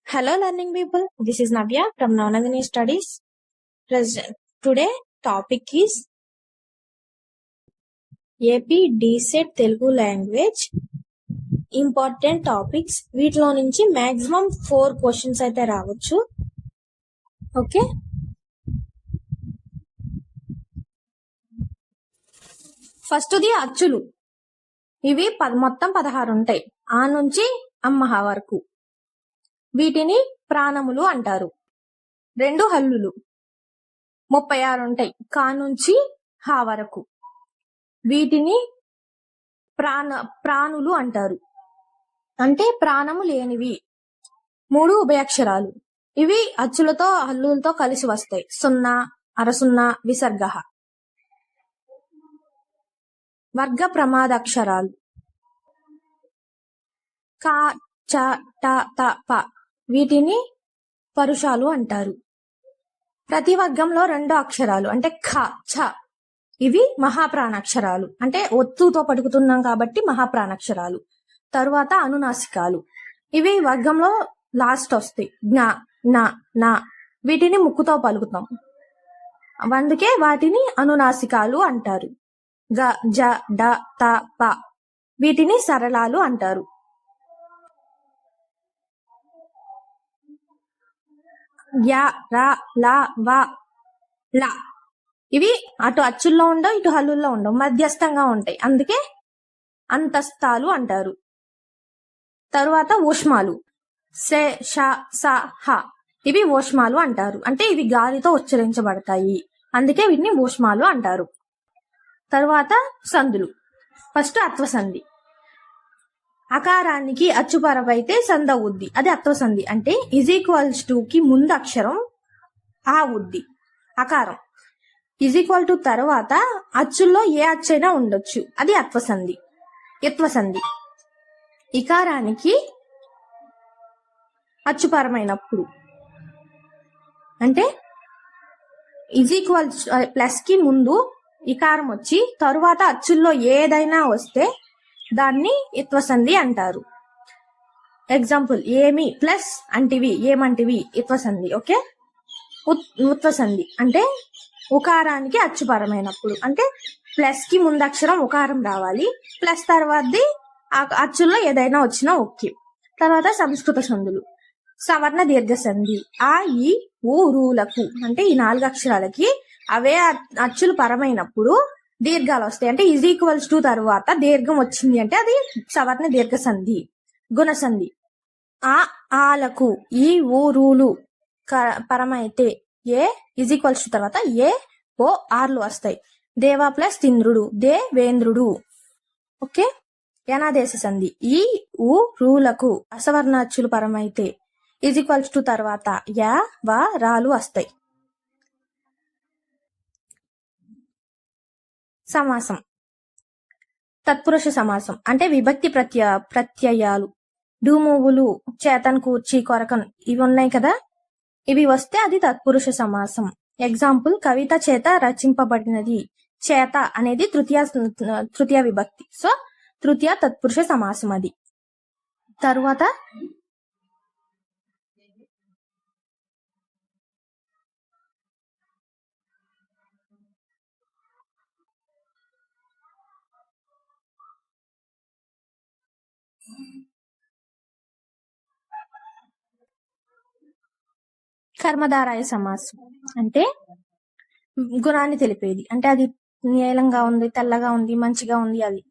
Hello, learning people. This is Navya from Navnadini Studies. Today topic is AP DSET Telugu language. Important topics వీటిలో నుంచి maximum 4 questions అయితే రావచ్చు. Okay, first the అచ్చులు. ఇవి మొత్తం 16 ఉంటాయి, ఆ నుంచి అమ్మహ వరకు. వీటిని ప్రాణములు అంటారు. 2 హల్లులు 36 ఉంటాయి, కా నుంచి హా వరకు. వీటిని ప్రాణులు అంటారు, అంటే ప్రాణము లేనివి. 3 ఉభయాక్షరాలు. ఇవి అచ్చులతో హల్లులతో కలిసి వస్తాయి. 0, అరసున్నా, విసర్గ. వర్గ ప్రమాదాక్షరాలు కా, చ, ట, త, ప. వీటిని పరుషాలు అంటారు. ప్రతి వర్గంలో 2 అక్షరాలు అంటే ఖ, ఛ. ఇవి మహాప్రాణాక్షరాలు, అంటే ఒత్తుతో పలుకుతున్నాం కాబట్టి మహాప్రాణాక్షరాలు. తరువాత అనునాసికాలు. ఇవి వర్గంలో లాస్ట్ వస్తాయి. జ్ఞ, న, నా. వీటిని ముక్కుతో పలుకుతాం, అందుకే వాటిని అనునాసికాలు అంటారు. గ, జ, డ, త, ప. వీటిని సరళాలు అంటారు. య, ర, ల, వ, ల. ఇవి అటు అచ్చుల్లో ఉండవు, ఇటు హల్లుల్లో ఉండవు, మధ్యస్థంగా ఉంటాయి, అందుకే అంతస్తాలు అంటారు. తరువాత ఊష్మాలు. సె, ష, స, హ. ఇవి ఊష్మాలు అంటారు, అంటే ఇవి గాలితో ఉచ్చరించబడతాయి, అందుకే వీటిని ఊష్మాలు అంటారు. తరువాత సందులు. ఫస్ట్ అత్వసంధి. అకారానికి అచ్చుపరవైతే సంధి అవుద్ది, అది అత్వసంధి. అంటే = కి ముందు అక్షరం ఆ ఉద్ది. అకారం = తర్వాత అచ్చుల్లో ఏ అచ్చైనా ఉండొచ్చు, అది అత్వసంధి. ఇత్వసంధి ఇకారానికి అచ్చుపరమైనప్పుడు, అంటే ప్లస్ కి ముందు ఇకారం వచ్చి తరువాత అచ్చుల్లో ఏదైనా వస్తే దాన్ని ఇత్వసంధి అంటారు. ఎగ్జాంపుల్, ఏమి ప్లస్ అంటివి, ఏమంటివి, ఇత్వసంధి. ఓకే. ఉత్వసంధి అంటే ఉకారానికి అచ్చుపరమైనప్పుడు, అంటే ప్లస్ కి ముందు అక్షరం ఉకారం రావాలి, ప్లస్ తర్వాతది అచ్చుల్లో ఏదైనా వచ్చినా ఓకే. తర్వాత సంస్కృత సంధులు. సవర్ణ దీర్ఘ సంధి. ఆ, ఈ, ఊ, రూలకు, అంటే ఈ 4 అక్షరాలకి అవే అచ్చులు పరమైనప్పుడు దీర్ఘాలు వస్తాయి, అంటే = తర్వాత దీర్ఘం వచ్చింది అంటే అది సవర్ణ దీర్ఘ సంధి. గుణసంధి. ఆ, ఆలకు, ఈ, ఊ, రూలు పరమైతే ఏ = తర్వాత ఏ, ఓ, ఆర్లు వస్తాయి. దేవ ప్లస్ ఇంద్రుడు, దేవేంద్రుడు. ఓకే. యనాదేశ సంధి. ఈ, ఊ, రూలకు అసవర్ణాచ్చులు పరమైతే = తర్వాత యా, వా, రాలు వస్తాయి. సమాసం. తత్పురుష సమాసం అంటే విభక్తి ప్రత్యయాలు. డూమువులు, చేతన్, కూర్చి, కొరకన్ ఇవి ఉన్నాయి కదా, ఇవి వస్తే అది తత్పురుష సమాసం. ఎగ్జాంపుల్, కవిత చేత రచింపబడినది. చేత అనేది తృతీయ విభక్తి, సో తృతీయ తత్పురుష సమాసం అది. తరువాత కర్మధారాయ సమాసం అంటే గుణాన్ని తెలిపేది, అంటే అది నీలంగా ఉంది, తెల్లగా ఉంది, మంచిగా ఉంది, అది.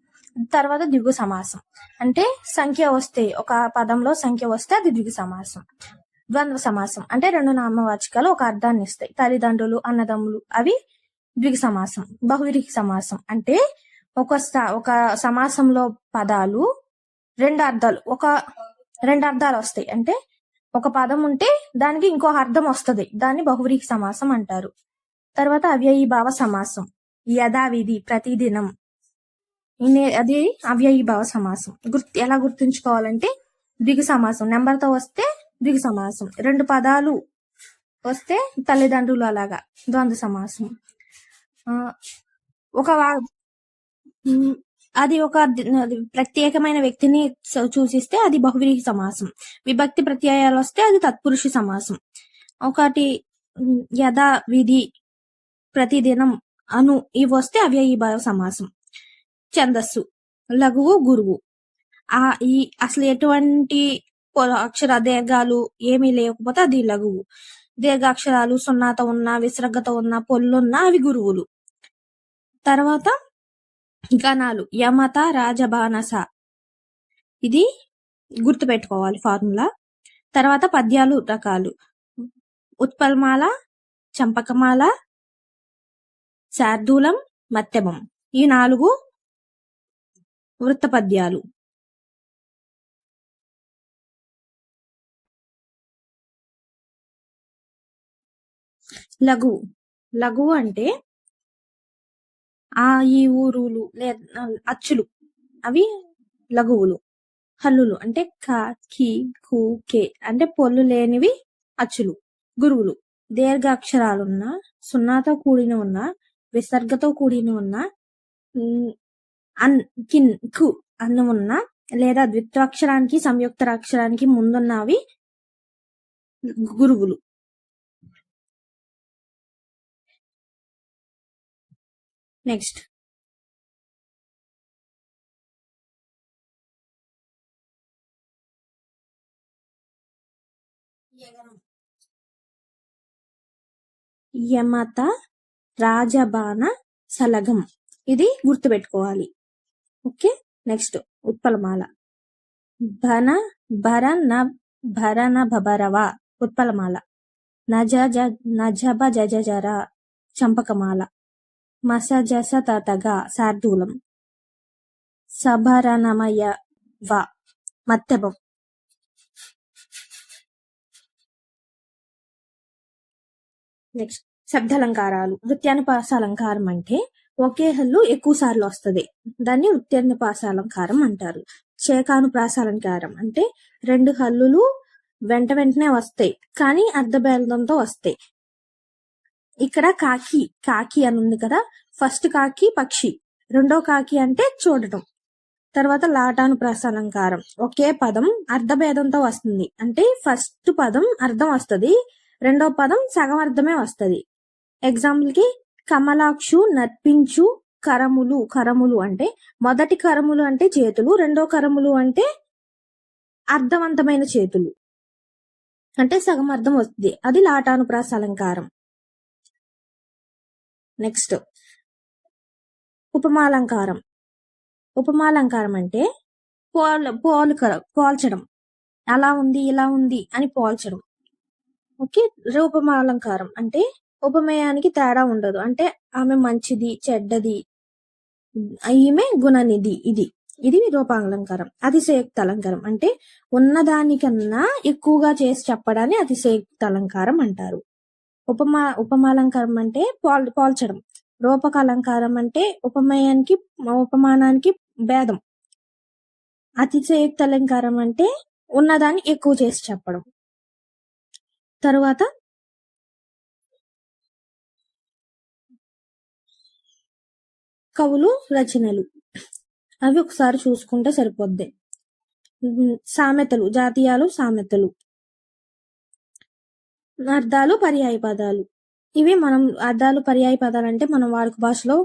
తర్వాత ద్విగు సమాసం అంటే సంఖ్య వస్తే, ఒక పదంలో సంఖ్య వస్తే అది ద్విగు సమాసం. ద్వంద్వ సమాసం అంటే 2 నామవాచకాలు ఒక అర్థాన్ని ఇస్తాయి. తల్లిదండ్రులు, అన్నదమ్ములు, అవి ద్విగు సమాసం. బహువ్రీహి సమాసం అంటే ఒక సమాసంలో పదాలు 2 అర్థాలు వస్తాయి, అంటే ఒక పదం ఉంటే దానికి ఇంకో అర్థం వస్తుంది, దాన్ని బహువ్రీహి సమాసం అంటారు. తర్వాత అవ్యయీభావ సమాసం. యథావిధి, ప్రతిదినం, అది అవ్యయీభావ సమాసం. ఎలా గుర్తుంచుకోవాలంటే ద్విగు సమాసం నెంబర్తో వస్తే ద్విగు సమాసం, 2 పదాలు వస్తే తల్లిదండ్రులు, అలాగా ద్వంద్వ సమాసం. ఒక అది ఒక ప్రత్యేకమైన వ్యక్తిని సూచిస్తే అది బహువ్రీహి సమాసం. విభక్తి ప్రత్యయాలు వస్తే అది తత్పురుష సమాసం. ఒకటి యథా, విధి, ప్రతిదినం, అను ఇవి వస్తే అవ్యయీభావ సమాసం. ఛందస్సు, లఘువు, గురువు. ఈ అసలు ఎటువంటి అక్షర దీర్ఘాలు ఏమీ లేకపోతే అది లఘువు. దీర్ఘాక్షరాలు సున్నాతో ఉన్నా, విసర్గతో ఉన్నా, పొల్లున్నా అవి గురువులు. తర్వాత గణాలు యమత, రాజబానస, ఇది గుర్తుపెట్టుకోవాలి ఫార్ములా. తర్వాత పద్యాలు రకాలు ఉత్పలమాల, చంపకమాల, శార్దూలం, మత్తెమం. ఈ 4 వృత్త పద్యాలు. లఘువు. లఘువు అంటే ఈ ఊరులు అచ్చులు అవి లఘువులు. హల్లులు అంటే క, కి, కు, కే అంటే పొల్లు లేనివి అచ్చులు గురువులు. దీర్ఘాక్షరాలున్న, సున్నాతో కూడిన ఉన్న, విసర్గతో కూడిన ఉన్న, కిన్ కు అన్న ఉన్న లేదా ద్విత్వాక్షరానికి సంయుక్తాక్షరానికి ముందున్నవి గురువులు. నెక్స్ట్ యమత, రాజబాణ, సలగం. ఇది గుర్తుపెట్టుకోవాలి. ఓకే. నెక్స్ట్ ఉత్పలమాల. భన, భరన, భరన, భబరవ ఉత్పలమాల. నజబ, జజర చంపకమాల. మసజస, తతగా శార్దూలం. సభరణమయ వ మత్తెమం. నెక్స్ట్ శబ్దాలంకారాలు. వృత్యానుపాస అలంకారం అంటే ఒకే హల్లు ఎక్కువ సార్లు వస్తుంది, దాన్ని వృత్యానుపాస అలంకారం అంటారు. చేకానుప్రాస అలంకారం అంటే 2 హల్లులు వెంటనే వస్తాయి, కానీ అర్ధభేదంతో వస్తాయి. ఇక్కడ కాకి, కాకి అని ఉంది కదా, ఫస్ట్ కాకి పక్షి, రెండో కాకి అంటే చూడటం. తర్వాత లాటానుప్రాస అలంకారం. ఒకే పదం అర్ధభేదంతో వస్తుంది, అంటే ఫస్ట్ పదం అర్థం వస్తుంది, రెండో పదం సగం అర్థమే వస్తుంది. ఎగ్జాంపుల్ కి కమలాక్షు, నర్పించు, కరములు. కరములు అంటే మొదటి కరములు అంటే చేతులు, రెండో కరములు అంటే అర్థవంతమైన చేతులు, అంటే సగం అర్థం వస్తుంది, అది లాటానుప్రాస అలంకారం. నెక్స్ట్ ఉపమాలంకారం. ఉపమాలంకారం అంటే పోల్చడం, అలా ఉంది ఇలా ఉంది అని పోల్చడం. ఓకే. రూపమాలంకారం అంటే ఉపమేయానికి తేడా ఉండదు, అంటే ఆమె మంచిది, చెడ్డది, ఈమె గుణనిధి, ఇది రూపాలంకారం. అతిశయోక్త అలంకారం అంటే ఉన్నదానికన్నా ఎక్కువగా చేసి చెప్పడాన్ని అతిశయోక్త అలంకారం అంటారు. ఉపమాలంకారం అంటే పోల్చడం. రూపక అలంకారం అంటే ఉపమేయానికి ఉపమానానికి భేదం. అతిశయోక్త అలంకారం అంటే ఉన్నదాన్ని ఎక్కువ చేసి చెప్పడం. తరువాత కవులు రచనలు, అవి ఒకసారి చూసుకుంటే సరిపోద్ది. సామెతలు, జాతీయాలు, సామెతలు. అర్థాలు, పర్యాయ పదాలు. ఇవి మనం అర్థాలు, పర్యాయ పదాలు అంటే మనం వాడుక భాషలో